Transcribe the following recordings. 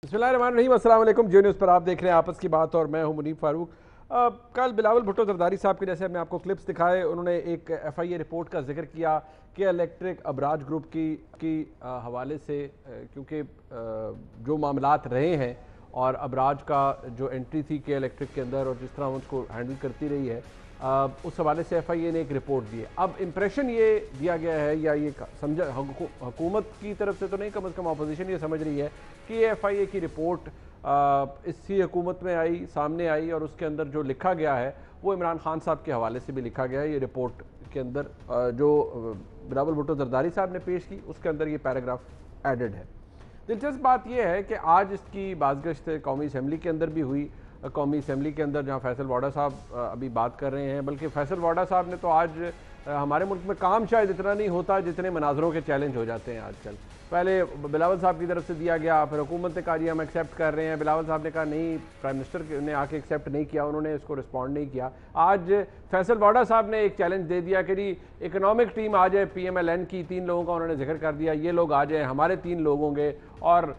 बिस्मिल्लाहिर्रहमानिर्रहीम, अस्सलाम वालेकुम। जियो न्यूज़ पर आप देख रहे हैं आपस की बात और मैं हूं मुनीब फारूक। कल बिलावल भुट्टो जरदारी साहब के जैसे हमने आपको क्लिप्स दिखाए, उन्होंने एक FIA रिपोर्ट का जिक्र किया कि इलेक्ट्रिक अबराज ग्रुप की हवाले से क्योंकि जो मामलात रहे हैं और अबराज का जो एंट्री थी के इलेक्ट्रिक के अंदर और जिस तरह उसको हैंडल करती रही है, उस हवाले से FIA ने एक रिपोर्ट दी है। अब इम्प्रेशन ये दिया गया है या ये समझा हुकूमत की तरफ से तो नहीं, कम अज़ कम अपोजिशन ये समझ रही है कि ये FIA की रिपोर्ट इसी हुकूमत में आई, सामने आई और उसके अंदर जो लिखा गया है वो इमरान खान साहब के हवाले से भी लिखा गया है। ये रिपोर्ट के अंदर जो बिलावल भुट्टो जरदारी साहब ने पेश की उसके अंदर ये पैराग्राफ एडेड है। दिलचस्प बात यह है कि आज इसकी बाज़गश्त कौमी असम्बली के अंदर भी हुई। कौमी असम्बली के अंदर जहाँ फैसल वाडा साहब अभी बात कर रहे हैं, बल्कि फैसल वाडा साहब ने तो आज हमारे मुल्क में काम शायद इतना नहीं होता जितने मनाजरों के चैलेंज हो जाते हैं आजकल। पहले बिलावल साहब की तरफ से दिया गया, फिर हुकूमत ने कहा जी हम एक्सेप्ट कर रहे हैं, बिलावल साहब ने कहा नहीं, प्राइम मिनिस्टर ने आके एक्सेप्ट नहीं किया, उन्होंने इसको रिस्पॉन्ड नहीं किया। आज फैसल वाडा साहब ने एक चैलेंज दे दिया कि जी इकनॉमिक टीम आ जाए, PMLN की 3 लोगों का उन्होंने जिक्र कर दिया, ये लोग आ जाए, हमारे 3 लोग होंगे और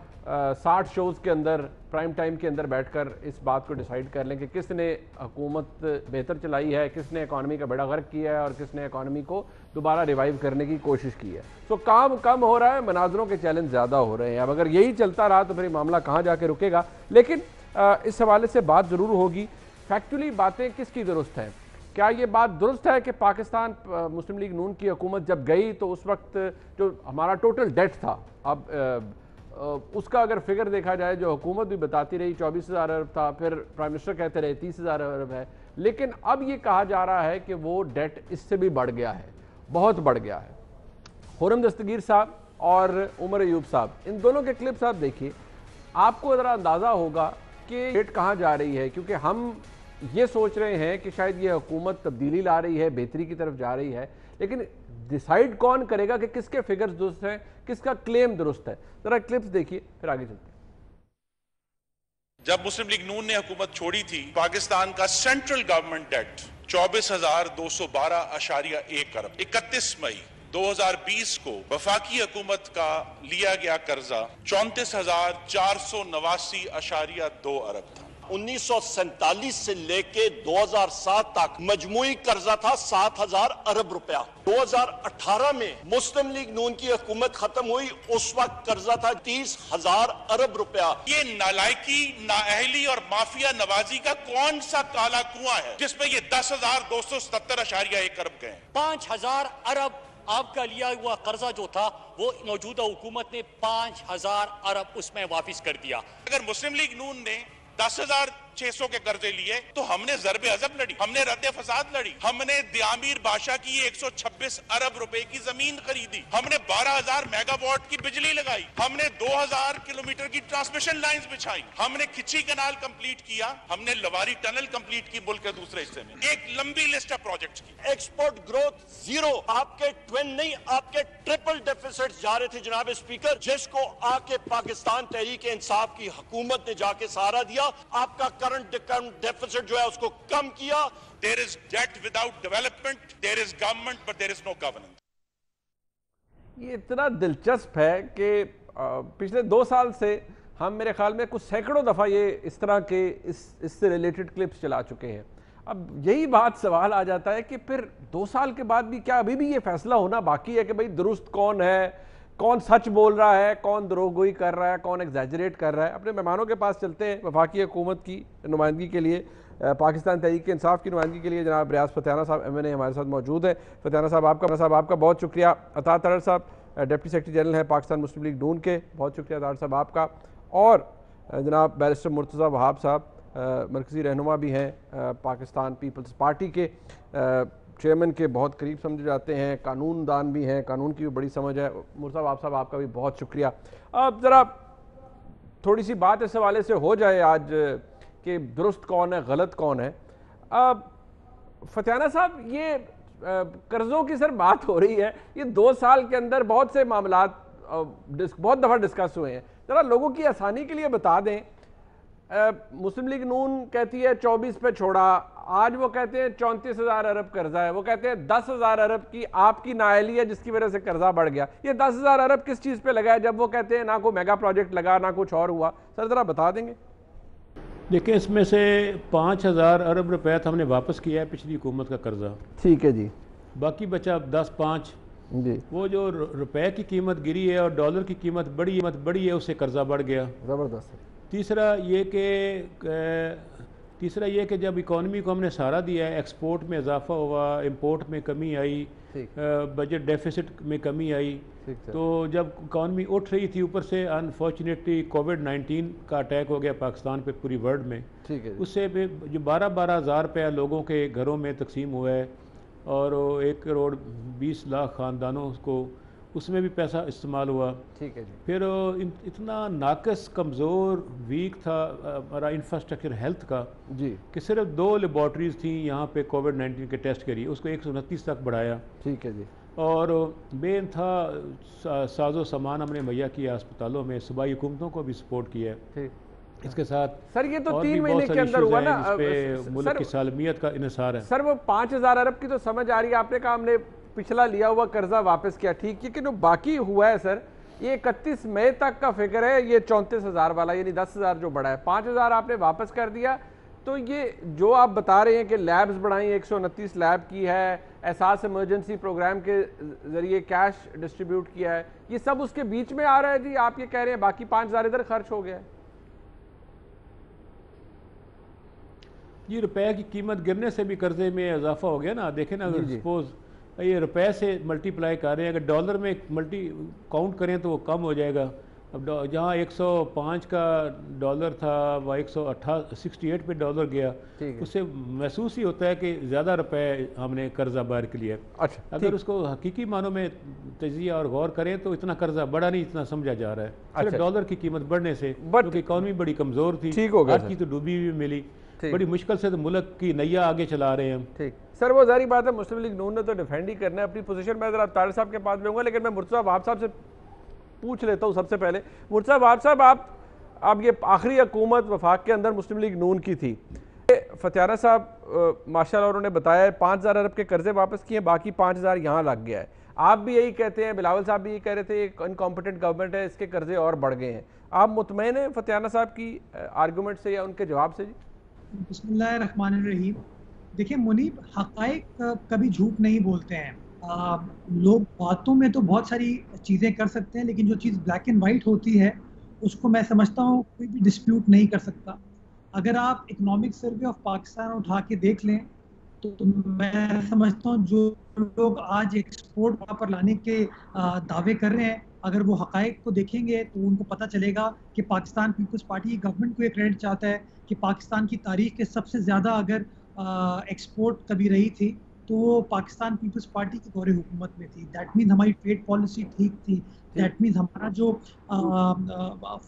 60 शोज़ के अंदर प्राइम टाइम के अंदर बैठकर इस बात को डिसाइड कर लें कि किसने हुकूमत बेहतर चलाई है, किसने इकॉनमी का बेड़ा गर्क किया है और किसने इकॉनमी को दोबारा रिवाइव करने की कोशिश की है। तो काम कम हो रहा है, मनाजरों के चैलेंज ज़्यादा हो रहे हैं। अब अगर यही चलता रहा तो फिर मामला कहाँ जाके रुकेगा। लेकिन इस हवाले से बात ज़रूर होगी, फैक्चुअली बातें किसकी दुरुस्त हैं। क्या ये बात दुरुस्त है कि पाकिस्तान मुस्लिम लीग नून की हुकूमत जब गई तो उस वक्त जो हमारा टोटल डेट था, अब उसका अगर फिगर देखा जाए, जो हुकूमत भी बताती रही 24,000 अरब था, फिर प्राइम मिनिस्टर कहते रहे 30,000 अरब है, लेकिन अब ये कहा जा रहा है कि वो डेट इससे भी बढ़ गया है, बहुत बढ़ गया है। खुर्रम दस्तगीर साहब और उमर अयूब साहब, इन दोनों के क्लिप्स आप देखिए, आपको ज़रा अंदाज़ा होगा कि डेट कहाँ जा रही है। क्योंकि हम ये सोच रहे हैं कि शायद ये हुकूमत तब्दीली ला रही है, बेहतरी की तरफ जा रही है, लेकिन डिसाइड कौन करेगा कि किसके फिगर्स दुरुस्त हैं, किसका क्लेम दुरुस्त है। जरा क्लिप्स देखिए फिर आगे चलते हैं। जब मुस्लिम लीग नून ने हुकूमत छोड़ी थी, पाकिस्तान का सेंट्रल गवर्नमेंट डेट 24,212.1 अरब 31 मई 2020 को वफाकी हुकूमत का लिया गया कर्जा 34,489.2 अरब था। 1947 से लेके 2007 तक मजमूई कर्जा था 7,000 अरब रुपया। 2018 में मुस्लिम लीग नून की हुकूमत खत्म हुई, उस वक्त कर्जा था 30,000 अरब रुपया। ये नालायकी, नाअहली और माफिया नवाजी का कौन सा काला कुआं है जिसमें ये 10,277.1 अरब गए? 5,000 अरब आपका लिया हुआ कर्जा जो था वो मौजूदा हुकूमत ने 5,000 अरब उसमें वापिस कर दिया। अगर मुस्लिम लीग नून ने 10,600 के कर्जे लिए तो हमने ज़रबे अज़ब लड़ी, हमने रद्द फसाद लड़ी, हमने दियामीर बादशाह की 126 अरब रुपए की जमीन खरीदी, हमने 12,000 मेगावाट की बिजली लगाई, हमने 2,000 किलोमीटर की ट्रांसमिशन लाइंस बिछाई, हमने खिची कनाल कंप्लीट किया, हमने लवारी टनल कंप्लीट की मुल्क के दूसरे हिस्से में। एक लंबी लिस्ट है प्रोजेक्ट्स की। एक्सपोर्ट ग्रोथ जीरो, आपके ट्विन नहीं आपके ट्रिपल डेफिसिट जा रहे थे जनाब स्पीकर, जिसको आके पाकिस्तान तहरीक इंसाफ की हुकूमत ने जाके सहारा दिया। आपका करंट डेफिसिट जो है उसको कम किया। There is debt without development, there is government but there is no governance। ये इतना दिलचस्प है कि पिछले 2 साल से हम मेरे ख्याल में कुछ सैकड़ों दफ़ा ये इस तरह के इससे रिलेटेड क्लिप्स चला चुके हैं। अब यही बात सवाल आ जाता है कि फिर 2 साल के बाद भी क्या अभी भी ये फैसला होना बाकी है कि भाई दुरुस्त कौन है, कौन सच बोल रहा है, कौन द्रोहगोई कर रहा है, कौन एग्जैजरेट कर रहा है। अपने मेहमानों के पास चलते हैं। वफाकी हुकूमत की नुमाइंदगी के लिए, पाकिस्तान तहरीक इंसाफ की नुमाइंदगी के लिए जनाब रियाज फतेहाना साहब MNA हमारे साथ मौजूद है। फतेहाना साहब आपका बहुत शुक्रिया। अता तलर साहब डिप्टी सेक्रेटरी जनरल हैं पाकिस्तान मुस्लिम लीग नून के, बहुत शुक्रिया अता साहब आपका। और जनाब बैरिस्टर मुर्तज़ा वहाब साहब मरकज़ी रहनुमा भी हैं पाकिस्तान पीपल्स पार्टी के, चेयरमैन के बहुत करीब समझे जाते हैं, कानूनदान भी हैं, कानून की भी बड़ी समझ है। मुर्तज़ा वहाब साहब आपका भी बहुत शुक्रिया। अब ज़रा थोड़ी सी बात इस हवाले से हो जाए आज कि दुरुस्त कौन है, गलत कौन है। अब फतेहाना साहब, ये कर्ज़ों की सर बात हो रही है, ये 2 साल के अंदर बहुत से मामलात बहुत दफ़ा डिस्कस हुए हैं। ज़रा लोगों की आसानी के लिए बता दें मुस्लिम लीग नून कहती है 24 पे छोड़ा, आज वो कहते हैं 34,000 अरब कर्जा है, वो कहते हैं 10,000 अरब की आपकी नाअहली है जिसकी वजह से कर्जा बढ़ गया। ये 10,000 अरब किस चीज़ पे लगा है जब वो कहते हैं ना कोई मेगा प्रोजेक्ट लगा ना कुछ और हुआ? सर ज़रा बता देंगे। देखिए, इसमें से 5,000 अरब रुपए तो हमने वापस किया है पिछली हुकूमत का कर्जा, ठीक है जी, बाकी बचा 10-5 जी, वो जो रुपए की कीमत गिरी है और डॉलर की कीमत बढ़ी है, उससे कर्जा बढ़ गया। ज़बरदस्त। तीसरा ये कि जब इकॉनमी को हमने सहारा दिया है, एक्सपोर्ट में इजाफा हुआ, इंपोर्ट में कमी आई, बजट डेफिसिट में कमी आई, तो जब इकॉनमी उठ रही थी, ऊपर से अनफॉर्चुनेटली कोविड-19 का अटैक हो गया पाकिस्तान पे, पूरी वर्ल्ड में, ठीक है, उससे जो 12-12 हज़ार रुपया लोगों के घरों में तकसीम हुआ है और 1 करोड़ 20 लाख ख़ानदानों को उसमें भी पैसा इस्तेमाल हुआ। ठीक है जी। फिर इतना नाकस कमज़ोर वीक था हमारा इंफ्रास्ट्रक्चर हेल्थ का जी, कि सिर्फ 2 लेबॉर्ट्रीज़ थी यहाँ पे कोविड-19 के टेस्ट के लिए, उसको 129 तक बढ़ाया। ठीक है जी। और बेइंतहा साजो सामान हमने मुहैया किया अस्पतालों में, सूबाई हुकूमतों को भी सपोर्ट किया है। ठीक। इसके साथ सर ये तो और 3 भी महीने बहुत के सारी अंदर issues हुआ हैं ना, जिस पे मुल्क सर की सालमियत का इन्हिसार है। सर वो 5,000 अरब की तो समझ आ रही है, आपने कहा हमने पिछला लिया हुआ कर्जा वापस किया, ठीक, लेकिन जो बाकी हुआ है सर, ये 31 मई तक का फिक्र है, ये 34,000 वाला, यानी 10,000 जो बढ़ा है, 5,000 आपने वापस कर दिया। तो ये जो आप बता रहे हैं कि लैब्स बढ़ाई, 129 लैब की है, एहसास इमरजेंसी प्रोग्राम के जरिए कैश डिस्ट्रीब्यूट किया है, ये सब उसके बीच में आ रहा है जी? आप ये कह रहे हैं बाकी 5,000 इधर खर्च हो गया है? ये रुपए की कीमत गिरने से भी कर्जे में इजाफा हो गया ना। देखें ना, अगर सपोज ये रुपए से मल्टीप्लाई कर रहे हैं, अगर डॉलर में काउंट करें तो वो कम हो जाएगा। अब जहाँ 105 का डॉलर था वह 168 पे डॉलर गया, उससे महसूस ही होता है कि ज़्यादा रुपए हमने कर्जा बाहर के लिए। अच्छा, अगर उसको हकीकी मानों में तजिया और गौर करें तो इतना कर्जा बढ़ा नहीं जितना समझा जा रहा है। अच्छा, डॉलर की कीमत बढ़ने से, क्योंकि इकॉनमी बड़ी कमज़ोर थी, ठीक हो गया, आज की तो डूबी हुई मिली, बड़ी मुश्किल से तो मुल्क की नैया आगे चला रहे हैं हम। ठीक सर, वो जारी बात है, मुस्लिम लीग नून ने तो डिफेंड ही करना है अपनी पोजीशन। मैं जरा तारिक साहब के पास भी हूँगा, लेकिन मैं मुर्तज़ा वहाब साहब से पूछ लेता हूँ सबसे पहले। मुर्तज़ा वहाब साहब, आप ये आखिरी हुकूमत वफाक के अंदर मुस्लिम लीग नून की थी, फतियाना साहब माशाल्लाह उन्होंने बताया 5,000 अरब के कर्जे वापस किए, बाकी 5,000 यहाँ लग गया है। आप भी यही कहते हैं, बिलावल साहब भी यही कह रहे थे, इनकॉम्पिटेंट गवर्नमेंट है, इसके कर्जे और बढ़ गए हैं। आप मुतमईन हैं फतियाना साहब की आर्गूमेंट से या उनके जवाब से? जी बिस्मिल्लाहिर्रहमानिर्रहीम। देखिए मुनीब, हक़ाइक़ कभी झूठ नहीं बोलते हैं। लोग बातों में तो बहुत सारी चीज़ें कर सकते हैं, लेकिन जो चीज़ ब्लैक एंड वाइट होती है उसको मैं समझता हूँ कोई भी डिस्प्यूट नहीं कर सकता। अगर आप इकोनॉमिक सर्वे ऑफ पाकिस्तान उठा के देख लें तो मैं समझता हूँ जो लोग आज एक्सपोर्ट वहाँ पर लाने के दावे कर रहे हैं, अगर वो हक़ाइक़ को देखेंगे तो उनको पता चलेगा कि पाकिस्तान पीपल्स पार्टी गवर्नमेंट को ये क्रेडिट चाहता है कि पाकिस्तान की तारीख के सबसे ज़्यादा अगर एक्सपोर्ट कभी रही थी तो वो पाकिस्तान पीपल्स पार्टी की दौरे हुकूमत में थी। दैट मीन्स हमारी ट्रेड पॉलिसी ठीक थी, दैट मीन्स हमारा जो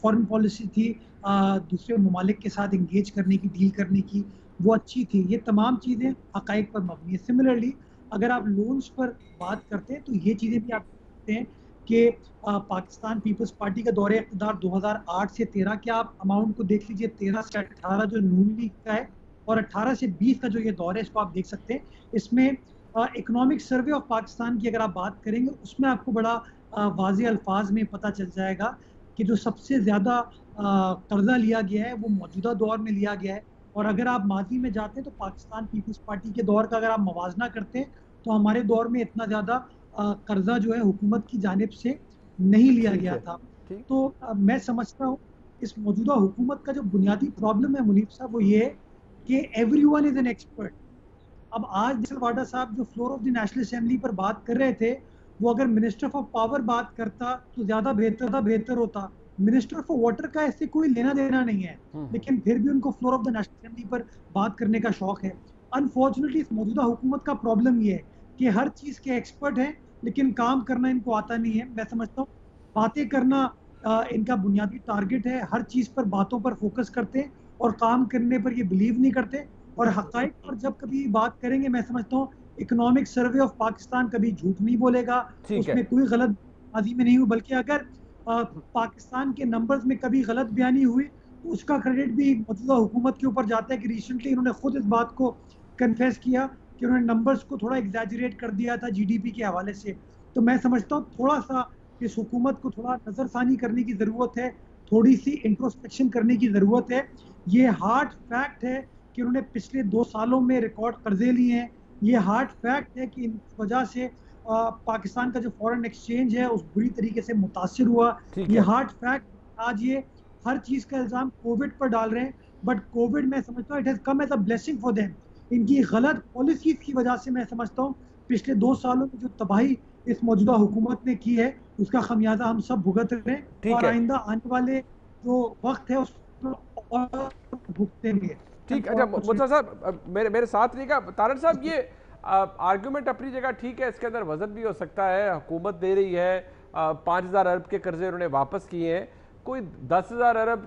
फॉरेन पॉलिसी थी दूसरे ममालिक के साथ इंगेज करने की, डील करने की, वो अच्छी थी। ये तमाम चीज़ें हक़ाइक़ पर मबनी है। सिमिलरली अगर आप लोन्स पर बात करते हैं तो ये चीज़ें भी आप देखते हैं कि पाकिस्तान पीपल्स पार्टी का दौरे इक़्तिदार 2008 से 13 के आप अमाउंट को देख लीजिए, 13 से 18 जो नून लीग का है और 18 से 20 का जो ये दौर है, इसको आप देख सकते हैं। इसमें इकोनॉमिक सर्वे ऑफ पाकिस्तान की अगर आप बात करेंगे उसमें आपको बड़ा वाज़ेह अल्फाज में पता चल जाएगा कि जो सबसे ज़्यादा कर्जा लिया गया है वो मौजूदा दौर में लिया गया है। और अगर आप माजी में जाते हैं तो पाकिस्तान पीपल्स पार्टी के दौर का अगर आप मवाजना करते हैं तो हमारे दौर में इतना ज़्यादा कर्जा जो है हुकूमत की जानिब से नहीं लिया गया था। तो मैं समझता हूँ इस मौजूदा हुकूमत का जो बुनियादी प्रॉब्लम है मुनीब साहब, वो ये है कि एवरीवन इज एन एक्सपर्ट। अब आज डिसल वाडा साहब जो floor of the national assembly पर बात कर रहे थे, वो अगर मिनिस्टर ऑफ पावर बात करता तो ज़्यादा बेहतर होता। मिनिस्टर ऑफ वाटर का इससे कोई लेना देना नहीं है, लेकिन फिर भी उनको floor of the national assembly पर बात करने का शौक है। अनफॉर्चुनेटली इस मौजूदा हुकूमत का प्रॉब्लम ये है कि हर चीज़ के एक्सपर्ट हैं लेकिन काम करना इनको आता नहीं है। मैं समझता हूँ बातें करना इनका बुनियादी टारगेट है, हर चीज़ पर बातों पर फोकस करते हैं और काम करने पर ये बिलीव नहीं करते। और हक़ाइक़ पर जब कभी बात करेंगे, मैं समझता हूँ इकोनॉमिक सर्वे ऑफ पाकिस्तान कभी झूठ नहीं बोलेगा, उसमें कोई गलत बाजी में नहीं हुई, बल्कि अगर पाकिस्तान के नंबर्स में कभी गलत बयानी हुई उसका क्रेडिट भी मौजूदा हुकूमत के ऊपर जाता है कि रिसेंटली इन्होंने खुद इस बात को कन्फेस किया कि उन्होंने नंबर्स को थोड़ा एग्जैजरेट कर दिया था जीडीपी के हवाले से। तो मैं समझता हूँ थोड़ा सा इस हुकूमत को थोड़ा नज़रसानी करने की ज़रूरत है, थोड़ी सी इंट्रोस्पेक्शन करने की ज़रूरत है। ये हार्ड फैक्ट है कि उन्होंने पिछले 2 सालों में रिकॉर्ड कर्जे लिए हैं। ये हार्ड फैक्ट है कि इन वजह से पाकिस्तान का जो फॉरेन एक्सचेंज है उस बुरी तरीके से मुतासिर हुआ। ये हार्ड फैक्ट, आज ये हर चीज़ का इल्ज़ाम कोविड पर डाल रहे हैं, बट कोविड मैं समझता हूँ it has come as a blessing for them. इनकी गलत पॉलिसीज की वजह से मैं समझता हूँ पिछले 2 सालों में जो तबाही इस मौजूदा हुकूमत ने की है उसका खमियाजा हम सब भुगत रहे हैं और आइंदा आने वाले जो वक्त है उस और भुगतेंगे। ठीक। अच्छा मुर्तज़ा साहब मेरे साथ रहिएगा। तारड़ साहब, ये आर्गुमेंट अपनी जगह ठीक है, इसके अंदर वजन भी हो सकता है। हुकूमत दे रही है 5,000 अरब के कर्जे उन्होंने वापस किए हैं। कोई 10,000 अरब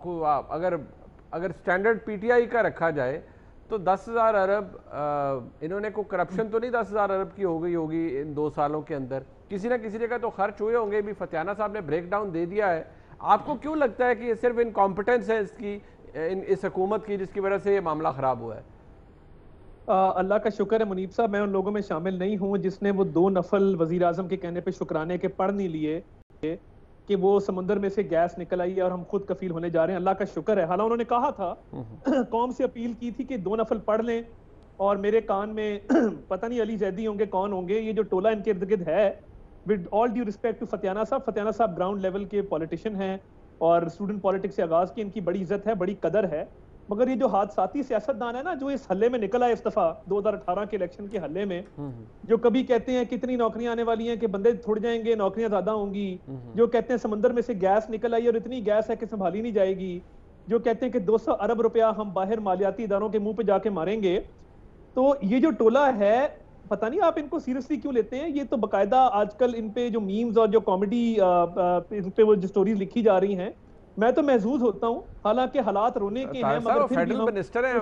को अगर स्टैंडर्ड पीटीआई का रखा जाए तो 10,000 अरब इन्होंने को करप्शन तो नहीं 10,000 अरब की हो गई होगी इन 2 सालों के अंदर, किसी ना किसी जगह तो खर्च हुए होंगे। भी फतियाना साहब ने ब्रेक डाउन दे दिया है। आपको क्यों लगता है कि ये सिर्फ इनकॉम्पिटेंस है इसकी, इस हुकूमत की, जिसकी वजह से ये मामला ख़राब हुआ है? अल्लाह का शुक्र है मुनीब साहब, मैं उन लोगों में शामिल नहीं हूँ जिसने वो 2 नफल वजीर आजम के कहने पे शुक्राने के पढ़ नहीं लिए कि वो समुंदर में से गैस निकल आई है और हम खुद कफील होने जा रहे हैं। अल्लाह का शुक्र है। हालांकि उन्होंने कहा था कौम से अपील की थी कि 2 नफल पढ़ लें, और मेरे कान में पता नहीं अली जैदी होंगे कौन होंगे, ये जो टोला इनके इर्द गिर्द है, with all due respect to Fatiyana Sahab ground level के पॉलिटिशियन हैं और स्टूडेंट पॉलिटिक्स से आगाज की इनकी बड़ी इज्जत है, बड़ी कदर है। मगर ये जो हादसाती सियासतदान है ना, जो इस हल्ले में निकला है इस दफा 2018 के इलेक्शन के हल्ले में, जो कभी कहते हैं कितनी नौकरियां आने वाली हैं कि बंदे थोड़ जाएंगे, नौकरियां ज्यादा होंगी, जो कहते हैं समंदर में से गैस निकल आई और इतनी गैस है कि संभाली नहीं जाएगी, जो कहते हैं कि 200 अरब रुपया हम बाहर मालियाती इदारों के मुंह पे जाके मारेंगे। तो ये जो टोला है, पता नहीं आप इनको सीरियसली क्यों लेते हैं। ये तो बकायदा आजकल इन पे जो मीम्स और जो कॉमेडी इन पे वो जो स्टोरीज लिखी जा रही हैं, मैं तो महसूस होता हूं। हालांकि हालात रोने के हैं, मगर फिर फेडरल मिनिस्टर है,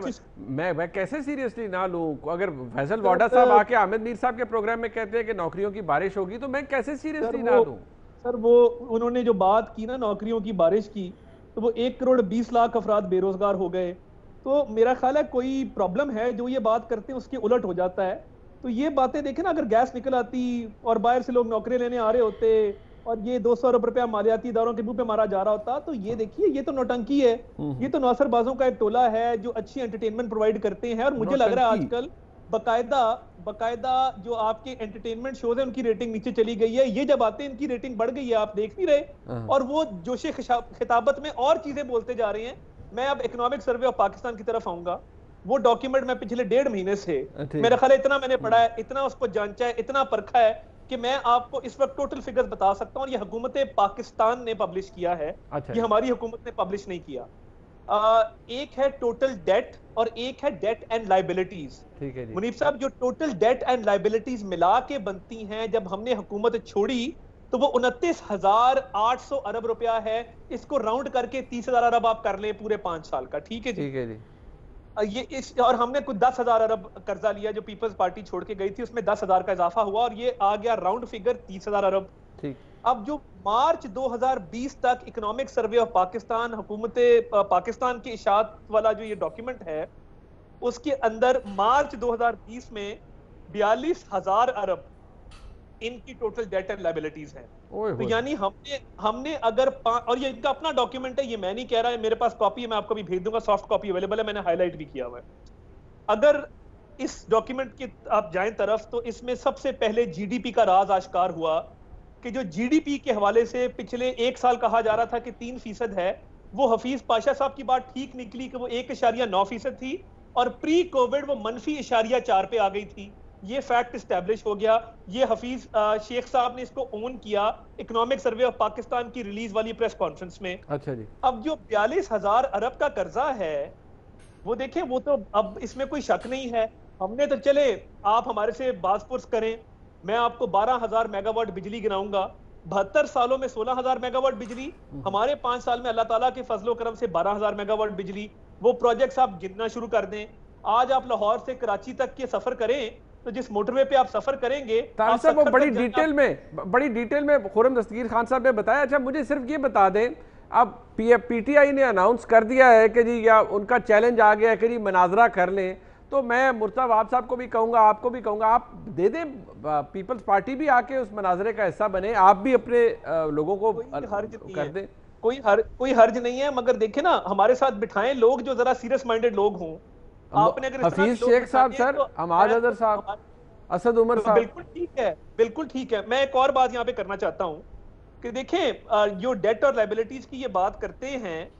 मैं कैसे सीरियसली ना लूं। अगर फैसल वाडा साहब आके आमिर मीर साहब के प्रोग्राम में कहते हैं कि नौकरियों की बारिश होगी, तो मैं कैसे सीरियसली ना लूं। सर वो उन्होंने जो बात की ना नौकरियों की बारिश की, तो वो 1 करोड़ 20 लाख अफराद बेरोजगार हो गए। तो मेरा ख्याल है कोई प्रॉब्लम है, जो ये बात करते हैं उसके उलट हो जाता है। तो ये बातें देखें ना, अगर गैस निकल आती और बाहर से लोग नौकरी लेने आ रहे होते और ये 200 अरब रुपया मालियाती इदारों के मुंह पे मारा जा रहा होता, तो ये देखिए ये तो नौटंकी है। ये तो नौसरबाजों का एक टोला है जो अच्छी एंटरटेनमेंट प्रोवाइड करते हैं। और मुझे लग रहा है आजकल बकायदा जो आपके एंटरटेनमेंट शोज है उनकी रेटिंग नीचे चली गई है। ये जब आते हैं इनकी रेटिंग बढ़ गई है, आप देख नहीं रहे। और वो जोशे खिताबत में और चीजें बोलते जा रहे हैं। मैं अब इकोनॉमिक सर्वे ऑफ पाकिस्तान की तरफ आऊंगा। वो डॉक्यूमेंट मैं पिछले 1.5 महीने से, मेरा ख्याल है इतना मैंने पढ़ा है, इतना उसको जांचा है, इतना परखा है कि मैं आपको इस वक्त टोटल फिगर्स बता सकता हूं। ये हुकूमत पाकिस्तान ने पब्लिश किया है, ये हमारी हुकूमत ने पब्लिश नहीं किया। एक है टोटल डेट और एक है डेट एंड लाइबिलिटीज। ठीक है जी मुनीब साहब, जो टोटल डेट एंड लाइबिलिटीज मिला के बनती हैं, जब हमने हुकूमत छोड़ी तो वो 29,800 अरब रुपया है। इसको राउंड करके 30,000 अरब आप कर ले पूरे 5 साल का। ठीक है जी, ठीक है जी। ये इस और हमने कुछ 10,000 अरब कर्जा लिया जो पीपल्स पार्टी छोड़ के गई थी, उसमें 10,000 का इजाफा हुआ और ये आ गया राउंड फिगर 30,000 अरब। ठीक। अब जो मार्च 2020 तक इकोनॉमिक सर्वे ऑफ पाकिस्तान, हुकूमत पाकिस्तान की इशाअत वाला जो ये डॉक्यूमेंट है, उसके अंदर मार्च 2020 में 42,000 अरब इनकी टोटल डेट एंड लायबिलिटीज हैं। तो यानी हमने अगर और ये इनका अपना डॉक्यूमेंट है, ये मैं नहीं कह रहा है, मेरे पास कॉपी है, मैं आपको भी भेज दूंगा, सॉफ्ट कॉपी अवेलेबल है, मैंने हाईलाइट भी किया हुआ है। अगर इस डॉक्यूमेंट की आप जाएं तरफ, तो इसमें सबसे पहले जीडीपी का राज आश्कार हुआ कि जो जीडीपी के हवाले से पिछले 1 साल कहा जा रहा था कि 3% है, वो हफीज पाशा साहब की बात ठीक निकली कि वो 1.9% थी और प्री कोविड वो -4% पे आ गई थी। ये फैक्ट स्टैब्लिश हो गया। ये हफीज शेख साहब ने इसको ओन किया इकोनॉमिक सर्वे ऑफ पाकिस्तान की रिलीज वाली प्रेस कॉन्फ्रेंस में। अच्छा जी। अब जो 42,000 अरब का कर्जा है, वो देखें, वो तो अब इसमें कोई शक नहीं है। हमने तो चले आप हमारे से बासपुर्स करें, मैं आपको 12,000 मेगावाट बिजली गिनाऊंगा। 72 सालों में 16,000 मेगावाट बिजली, हमारे 5 साल में अल्लाह ताला के फजलो करम से 12,000 मेगावाट बिजली। वो प्रोजेक्ट्स आप गिनना शुरू कर दें। आज आप लाहौर से कराची तक के सफर करें तो जिस मोटरवे पे आप सफर करेंगे, वो बड़ी डिटेल में खुर्रम दस्तगीर खान साहब ने बताया। अच्छा, मुझे सिर्फ ये बता दें अब पीटीआई ने अनाउंस कर दिया है कि जी या उनका चैलेंज आ गया है कि जी मनाजरा कर लें, तो मैं मुर्तज़ा वहाब साहब को भी कहूँगा, आपको भी कहूँगा, आप दे दें, पीपल्स पार्टी भी आके उस मनाजरे का हिस्सा बने, आप भी अपने लोगों को कर दें। कोई हर्ज नहीं है, मगर देखें ना, हमारे साथ बिठाएं लोग जो जरा सीरियस माइंडेड लोग हों। आपने अगर हफीज शेख साहब, सर हमाद अजहर साहब, असद उमर साहब, बिल्कुल ठीक है, बिल्कुल ठीक है। मैं एक और बात यहाँ पे करना चाहता हूँ कि देखें, जो डेट और लायबिलिटीज की ये बात करते हैं,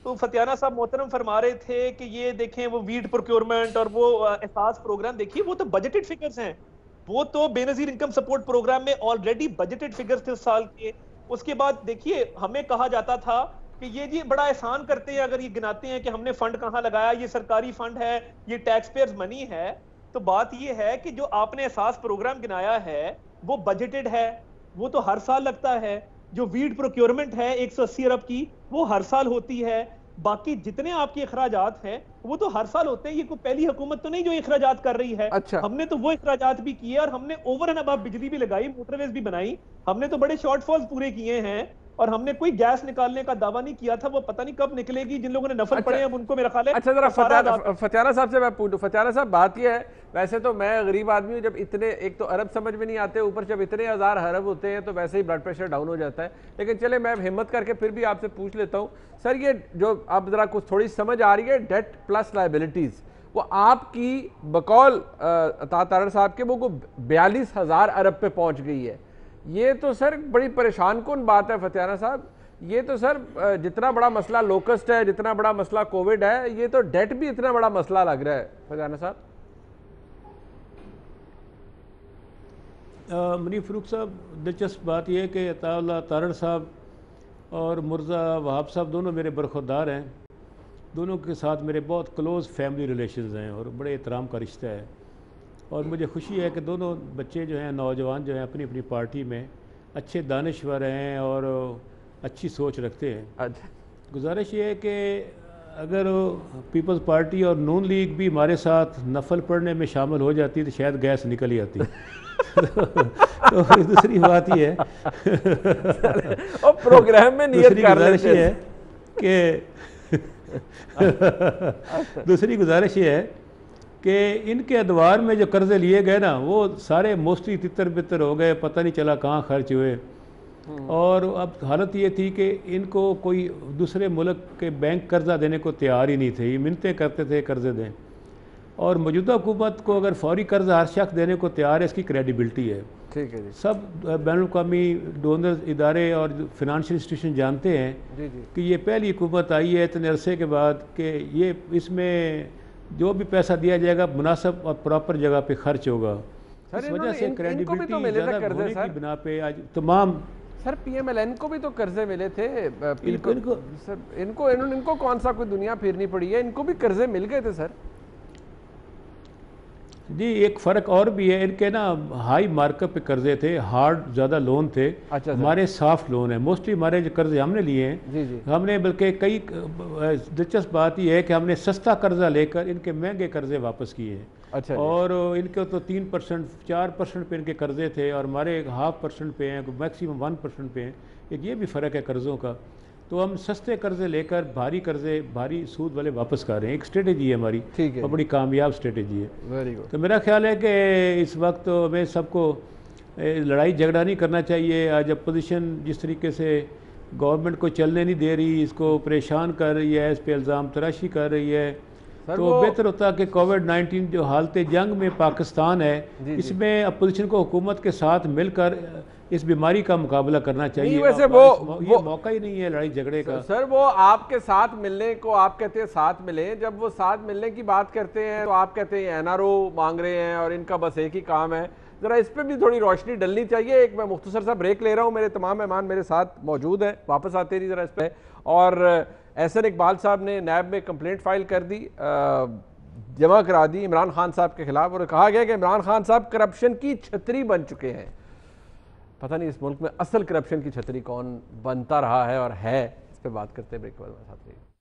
तो फतियाना साहब मोहतरम फरमा रहे थे कि ये देखें वो वीट प्रोक्योरमेंट और वो एहसास प्रोग्राम, देखिए वो तो बजटेड फिगर्स हैं, वो तो बेनजीर इनकम सपोर्ट प्रोग्राम में ऑलरेडी बजटेड फिगर्स थे उस साल के। उसके बाद देखिए हमें कहा जाता था कि ये जी बड़ा एहसान करते हैं अगर ये गिनाते हैं कि हमने फंड कहाँ लगाया, ये सरकारी फंड है, ये टैक्स पेयर्स मनी है। तो बात ये है कि जो आपने एहसास प्रोग्राम गिनाया है वो बजटेड है, वो तो हर साल लगता है। जो वीट प्रोक्योरमेंट है 180 अरब की, वो हर साल होती है। बाकी जितने आपके अखराजात हैं वो तो हर साल होते हैं। ये कोई पहली हुकूमत तो नहीं जो अखराजात कर रही है। अच्छा। हमने तो वो अखराजात भी किए और हमने ओवर एंड अबव बिजली भी लगाई, मोटरवेज भी बनाई, हमने तो बड़े शॉर्टफॉल्स पूरे किए हैं। और हमने कोई गैस निकालने का दावा नहीं किया था, वो पता नहीं कब निकलेगी। जिन लोगों ने नफल पड़े हैं उनको मेरा ख्याल है। अच्छा, जरा फतियाना साहब से मैं पूछूं। फतियाना साहब, बात यह है, वैसे तो मैं गरीब आदमी हूँ, जब इतने एक तो अरब समझ में नहीं आते, ऊपर जब इतने हज़ार अरब होते हैं तो वैसे ही ब्लड प्रेशर डाउन हो जाता है। लेकिन चले मैं हिम्मत करके फिर भी आपसे पूछ लेता हूँ सर, ये जो अब जरा कुछ थोड़ी समझ आ रही है डेट प्लस लायबिलिटीज, वो आपकी बकौल तारड़ साहब के वो 42,000 अरब पे पहुंच गई है। ये तो सर बड़ी परेशान कौन बात है फतियाना साहब। ये तो सर जितना बड़ा मसला लोकस्ट है, जितना बड़ा मसला कोविड है, ये तो डेट भी इतना बड़ा मसला लग रहा है फतियाना साहब। मुनीफ फारूक साहब, दिलचस्प बात यह है कि अताउल्लाह तारड़ साहब और मुर्तज़ा वहाब साहब दोनों मेरे बरखुरदार हैं। दोनों के साथ मेरे बहुत क्लोज़ फैमिली रिलेशंस हैं और बड़े एहतराम का रिश्ता है। और मुझे खुशी है कि दोनों बच्चे जो हैं, नौजवान जो हैं, अपनी अपनी पार्टी में अच्छे दानिश्वर हैं और अच्छी सोच रखते हैं। अच्छा, गुजारिश ये है कि अगर पीपल्स पार्टी और नून लीग भी हमारे साथ नफल पढ़ने में शामिल हो जाती तो शायद गैस निकल ही आती। तो दूसरी बात ये है और प्रोग्राम में नियत कर गुजारिश ये है कि दूसरी गुजारिश ये है कि इनके अदवार में जो कर्जे लिए गए ना, वो सारे मोस्टली तितर बितर हो गए, पता नहीं चला कहाँ खर्च हुए। और अब हालत ये थी कि इनको कोई दूसरे मुल्क के बैंक कर्जा देने को तैयार ही नहीं थे, ये मिन्नतें करते थे कर्जे दें। और मौजूदा हुकूमत को अगर फौरी कर्जा हर शख्स देने को तैयार है, इसकी क्रेडिबिलिटी है। ठीक है जी। सब बैनुल-अक़वामी डोनर इदारे और फाइनेंशियल इंस्टीट्यूशन जानते हैं जी जी कि ये पहली हुकूमत आई है इतने अरसे के बाद कि ये इसमें जो भी पैसा दिया जाएगा मुनासिब और प्रॉपर जगह पे खर्च होगा। इस वजह से क्रेडिबिलिटी ज़्यादा होने की बिना पे आज तमाम सर पीएमएलएन को भी तो कर्जे मिले थे। इनको कौन सा कोई दुनिया फिरनी पड़ी है, इनको भी कर्जे मिल गए थे सर। जी, एक फ़र्क और भी है, इनके ना हाई मार्कअप पे कर्जे थे, हार्ड ज़्यादा लोन थे। अच्छा, हमारे सॉफ्ट लोन है। मोस्टली हमारे जो कर्जे हमने लिए हैं, जी जी, हमने बल्कि कई दिलचस्प बात यह है कि हमने सस्ता कर्जा लेकर इनके महंगे कर्जे वापस किए हैं। अच्छा, और इनके तो 3% 4% पे इनके कर्जे थे और हमारे 0.5% पे हैं, मैक्सिमम 1% पे हैं। एक ये भी फ़र्क है कर्ज़ों का। तो हम सस्ते कर्जे लेकर भारी कर्जे, भारी सूद वाले वापस कर रहे हैं। एक स्ट्रेटेजी है हमारी, ठीक है, और बड़ी कामयाब स्ट्रेटेजी है। Very good. तो मेरा ख्याल है कि इस वक्त तो हमें सबको लड़ाई झगड़ा नहीं करना चाहिए। आज अपोजिशन जिस तरीके से गवर्नमेंट को चलने नहीं दे रही, इसको परेशान कर रही है, इस पर इल्ज़ाम तराशी कर रही है, तो बेहतर होता कि कोविड-19 जो हालत जंग में पाकिस्तान है, इसमें अपोजिशन को हुकूमत के साथ मिलकर इस बीमारी का मुकाबला करना चाहिए। वैसे वो मौका ही नहीं है लड़ाई झगड़े का। सर वो आपके साथ मिलने को आप कहते हैं साथ मिले, जब वो साथ मिलने की बात करते हैं तो आप कहते हैं एनआरओ मांग रहे हैं और इनका बस एक ही काम है। जरा इस पर भी थोड़ी रोशनी डलनी चाहिए। एक मैं मुख्तसर सा ब्रेक ले रहा हूँ, मेरे तमाम मेहमान मेरे साथ मौजूद हैं, वापस आते रही जरा इस पर। और एहसन इकबाल साहब ने नैब में कंप्लेंट फाइल कर दी, जमा करा दी इमरान खान साहब के खिलाफ, और कहा गया कि इमरान खान साहब करप्शन की छतरी बन चुके हैं। पता नहीं इस मुल्क में असल करप्शन की छतरी कौन बनता रहा है और है, इस पर बात करते हैं ब्रेक के बाद।